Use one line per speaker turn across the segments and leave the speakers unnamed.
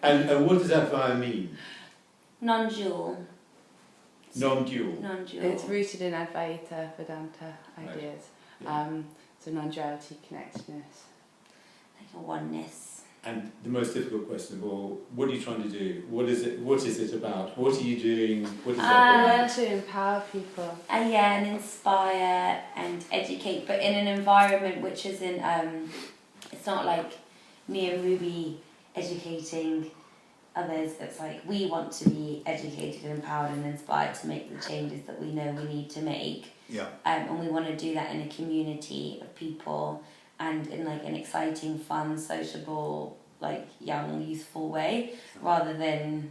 And what does Advaya mean?
Non-dual.
Non-dual.
Non-dual.
It's rooted in Advaita Vedanta ideas.
Yeah.
So non-duality, connectedness.
Like a oneness.
And the most difficult question of all, what are you trying to do? What is it about? What are you doing? What is that?
I want to empower people.
Yeah, and inspire and educate, but in an environment which isn't, it's not like me and Ruby educating others. It's like we want to be educated and empowered and inspired to make the changes that we know we need to make.
Yeah.
And we want to do that in a community of people and in like an exciting, fun, sociable, like young, youthful way, rather than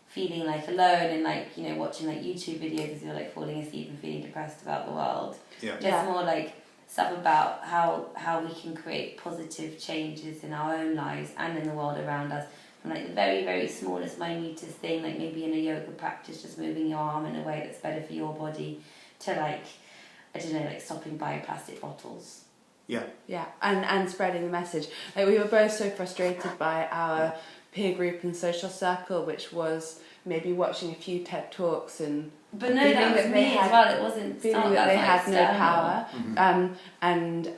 feeling like alone and like, you know, watching like YouTube videos as you're like falling asleep and feeling depressed about the world.
Yeah.
Just more like stuff about how we can create positive changes in our own lives and in the world around us. From like the very, very smallest, minutest thing, like maybe in a yoga practice, just moving your arm in a way that's better for your body, to like, I don't know, like stopping buying plastic bottles.
Yeah.
Yeah, and spreading the message. Like we were both so frustrated by our peer group and social circle, which was maybe watching a few TED Talks and
but no, that was me as well. It wasn't
feeling that they had no power,
Mm-hmm.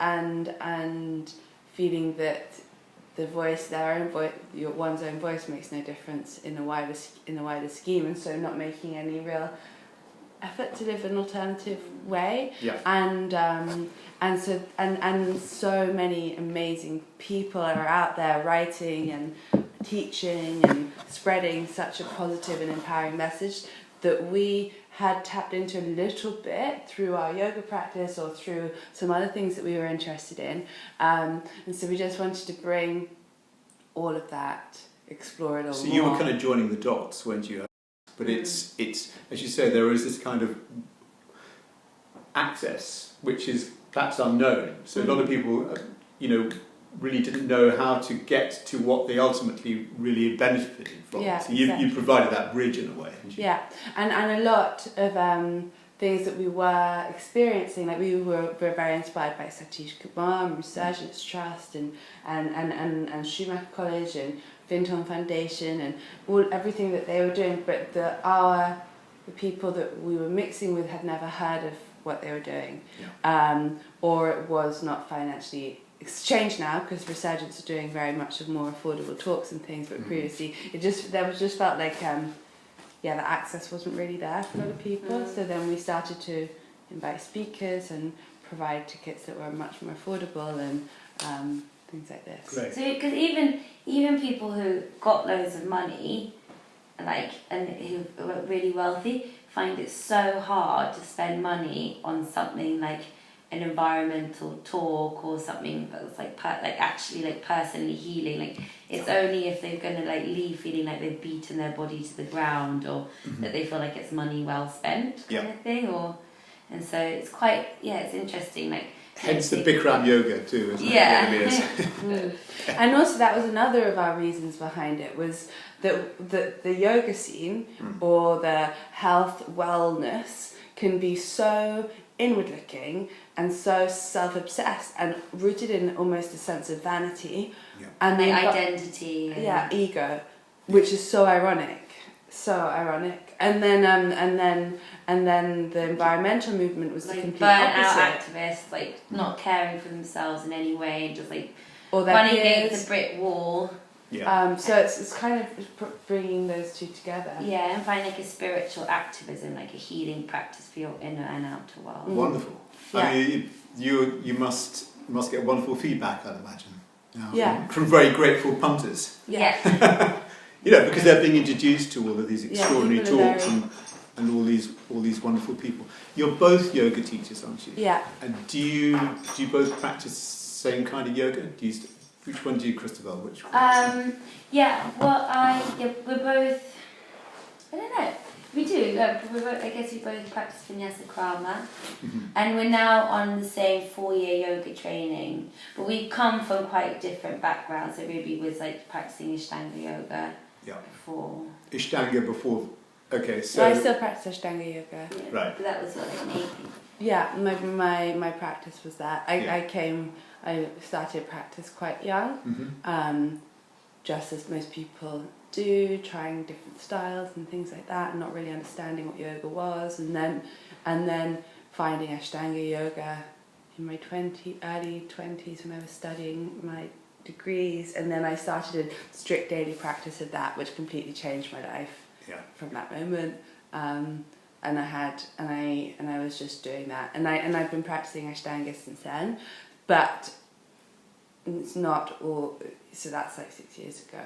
and feeling that the voice, their own voice, one's own voice makes no difference in the wider scheme, and so not making any real effort to live an alternative way.
Yeah.
And so many amazing people are out there writing and teaching and spreading such a positive and empowering message that we had tapped into a little bit through our yoga practice or through some other things that we were interested in, and so we just wanted to bring all of that, explore it all
So
more.
you were kind of joining the dots, weren't you? But it's as you say, there is this kind of access which is perhaps unknown. So a lot of people, really didn't know how to get to what they ultimately really benefited from.
Yeah,
so you provided that bridge in a way, didn't you?
Yeah, and a lot of things that we were experiencing, like we were very inspired by Satish Kumar and Resurgence Trust and Schumacher College and Vinton Foundation and everything that they were doing, but the people that we were mixing with had never heard of what they were doing, or it was not financially exchanged now because Resurgence are doing very much of more affordable talks and things, but previously there just felt like the access wasn't really there for a lot of people. So then we started to invite speakers and provide tickets that were much more affordable and things like this.
Great.
So because even people who got loads of money, and who were really wealthy, find it so hard to spend money on something like an environmental talk or something that's actually personally healing. Like it's only if they're gonna leave feeling like they've beaten their body to the ground or that they feel like it's money well spent kind of thing. And so it's quite it's interesting.
Hence the Bikram yoga too, isn't it?
Yeah.
It really is.
And also that was another of our reasons behind it, was that the yoga scene or the health wellness can be so inward looking and so self-obsessed and rooted in almost a sense of vanity and
the
then
identity
ego, which is so ironic and then the environmental movement was the complete
burnt out
opposite.
activists not caring for themselves in any way and just
or their
running
peers.
against a brick wall.
So it's kind of bringing those two together.
Yeah, and find a spiritual activism, a healing practice for your inner and outer world.
Wonderful.
Yeah.
I mean, you must get wonderful feedback, I'd imagine.
Yeah.
From very grateful punters.
Yeah.
Because they're being introduced to all of these extraordinary talks
very...
and all these wonderful people. You're both yoga teachers, aren't you?
Yeah.
And do you both practice the same kind of yoga? Which one do you, Christabel? Which one?
We're both. I don't know. We do. I guess we both practice Vinyasa Krama, and we're now on the same 4-year yoga training. But we come from quite different backgrounds. So Ruby was practicing Ashtanga yoga before.
Ashtanga before. Okay, so
I still practice Ashtanga yoga.
Yeah,
right.
But that was me.
Yeah, my practice was that. I started practice quite young, just as most people do, trying different styles and things like that, and not really understanding what yoga was, and then finding Ashtanga yoga in my early 20s when I was studying my degrees, and then I started a strict daily practice of that, which completely changed my life from that moment. And I was just doing that, and I've been practicing Ashtanga since then, but it's not all. So that's like 6 years ago.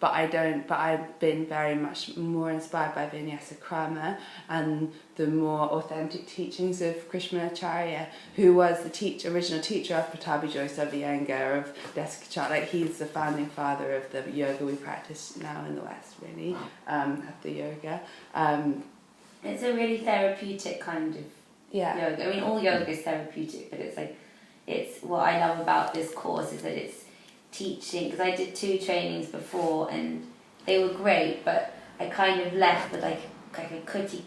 But I've been very much more inspired by Vinyasa Krama and the more authentic teachings of Krishnamacharya, who was the original teacher of Pattabhi Joyce Iyengar, of Desikachar. Like, he's the founding father of the yoga we practice now in the West, really, Hatha yoga.
It's a really therapeutic kind of yoga. I mean, all yoga is therapeutic, but it's what I love about this course is that it's teaching, because I did 2 trainings before and they were great, but I kind of left with like a cookie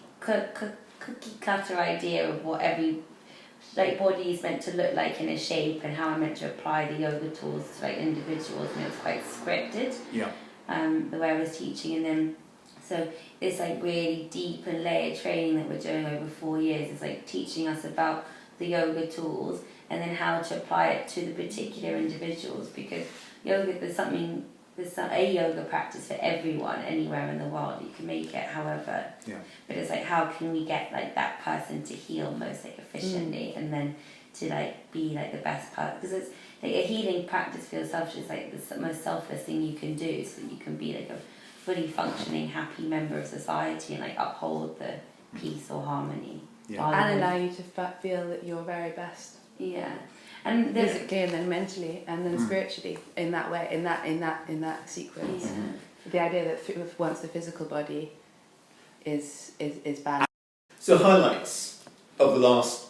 cutter idea of what every body is meant to look like in a shape, and how I'm meant to apply the yoga tools to individuals, and it was quite scripted. The way I was teaching, and then so this really deep and layered training that we're doing over 4 years is teaching us about the yoga tools, and then how to apply it to the particular individuals, because there's a yoga practice for everyone anywhere in the world. You can make it however, but it's how can we get that person to heal most efficiently, and then to be the best part, because it's a healing practice for yourself is the most selfless thing you can do, so that you can be a fully functioning happy member of society, and uphold the peace or harmony,
and allow you to feel that you're very best. And physically, and then mentally, and then spiritually, in that way, in that sequence. The idea that once the physical body is balanced.
So, highlights of the last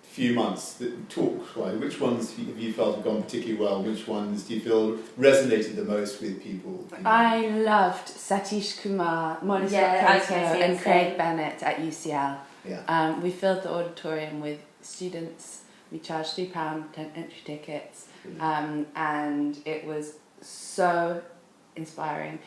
few months, the talks, which ones have you felt have gone particularly well? Which ones do you feel resonated the most with people?
I loved Satish Kumar, Molly Scott Cato, and Craig Bennett at UCL. We filled the auditorium with students. We charged £3 entry tickets, and it was so inspiring.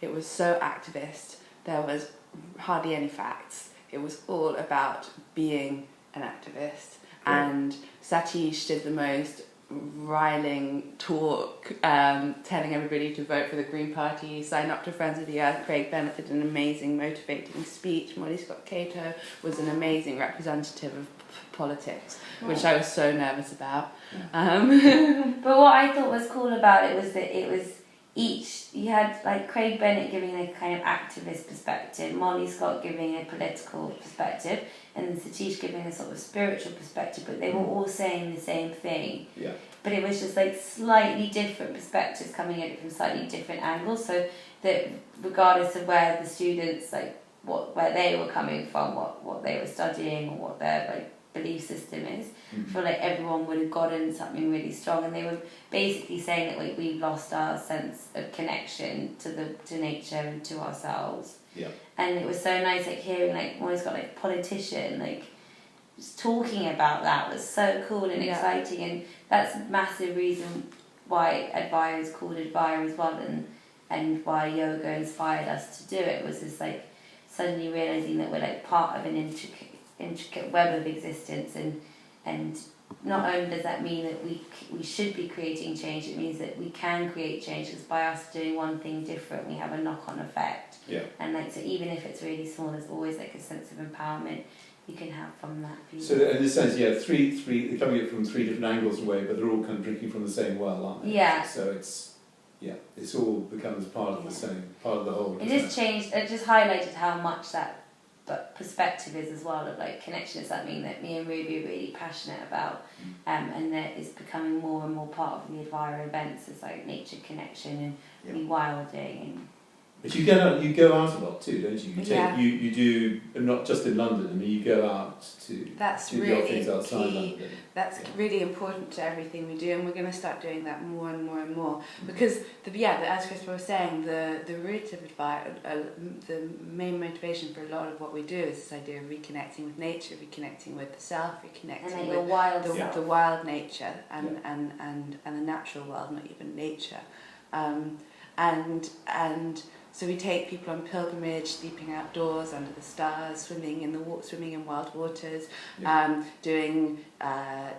It was so activist. There was hardly any facts. It was all about being an activist. And Satish did the most riling talk, telling everybody to vote for the Green Party, sign up to Friends of the Earth. Craig Bennett did an amazing motivating speech. Molly Scott Cato was an amazing representative of politics, which I was so nervous about.
But what I thought was cool about it was that you had Craig Bennett giving a kind of activist perspective, Molly Scott giving a political perspective, and then Satish giving a sort of spiritual perspective, but they were all saying the same thing. But it was just slightly different perspectives coming at it from slightly different angles, so that regardless of where the students where they were coming from, what they were studying, or what their belief system is, I feel everyone would have gotten something really strong, and they were basically saying that we've lost our sense of connection to nature and to ourselves. And it was so nice hearing Molly's got politician just talking about that was so cool and exciting, and that's a massive reason why Advaya is called Advaya as well, and why yoga inspired us to do it, was this suddenly realizing that we're part of an intricate web of existence, and not only does that mean that we should be creating change, it means that we can create change, because by us doing one thing different we have a knock-on effect. And so even if it's really small, there's always a sense of empowerment you can have from that view.
So in this sense, three they're coming at it from 3 different angles away, but they're all kind of drinking from the same well, aren't they? So it's all becomes part of the same, part of the whole.
It just highlighted how much that perspective is as well, of connection is something that me and Ruby are really passionate about, and that is becoming more and more part of the Advaya events, is nature connection and rewilding.
But you go out a lot too, don't you? You do, not just in London. I mean, you go out to do the other things outside London.
That's really important to everything we do, and we're going to start doing that more and more and more. Because as Christabel was saying, the root of Advaya, the main motivation for a lot of what we do is this idea of reconnecting with nature, reconnecting with the self, reconnecting with the wild nature and the natural world, not even nature. and so we take people on pilgrimage, sleeping outdoors under the stars, swimming in wild waters, doing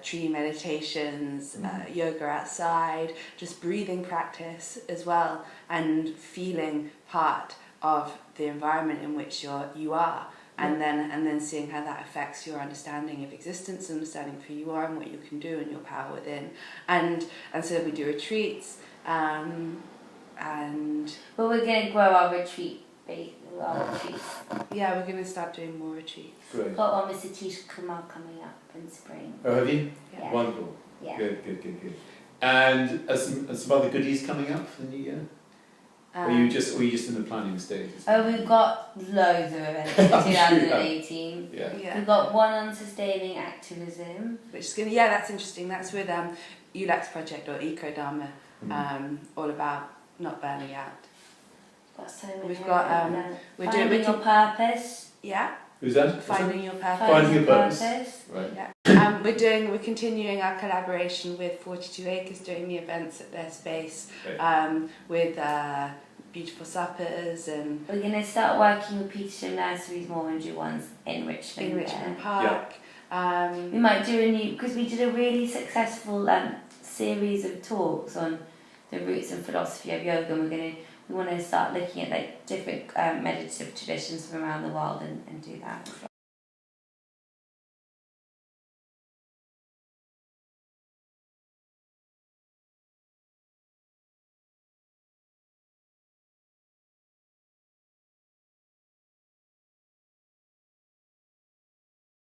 tree meditations, yoga outside, just breathing practice as well, and feeling part of the environment in which you are. And then seeing how that affects your understanding of existence, understanding of who you are and what you can do and your power within. And so we do retreats, and
Well, we're going to grow our retreats.
yeah, we're going to start doing more retreats.
Great.
Got one with Satish Kumar coming up in spring.
Oh, have you?
Yeah.
Wonderful.
Yeah.
Good. And are some other goodies coming up for the new year? Or are you just in the planning stage?
Oh, we've got loads of events in 2018.
Yeah.
We've got one on sustaining activism.
Which is going to, that's interesting. That's with ULAX project or Eco Dharma, all about not burning out.
Got so many.
We've got
finding your purpose.
Yeah.
Who's that?
Finding your purpose.
Finding your purpose. Right.
Yeah. We're continuing our collaboration with 42 Acres, doing the events at their space, with beautiful suppers, and
we're going to start working with Petersham Nurseries more and do ones in Richmond.
Park.
We might do a new, because we did a really successful series of talks on the roots and philosophy of yoga, and we want to start looking at like different meditative traditions from around the world and do that as well.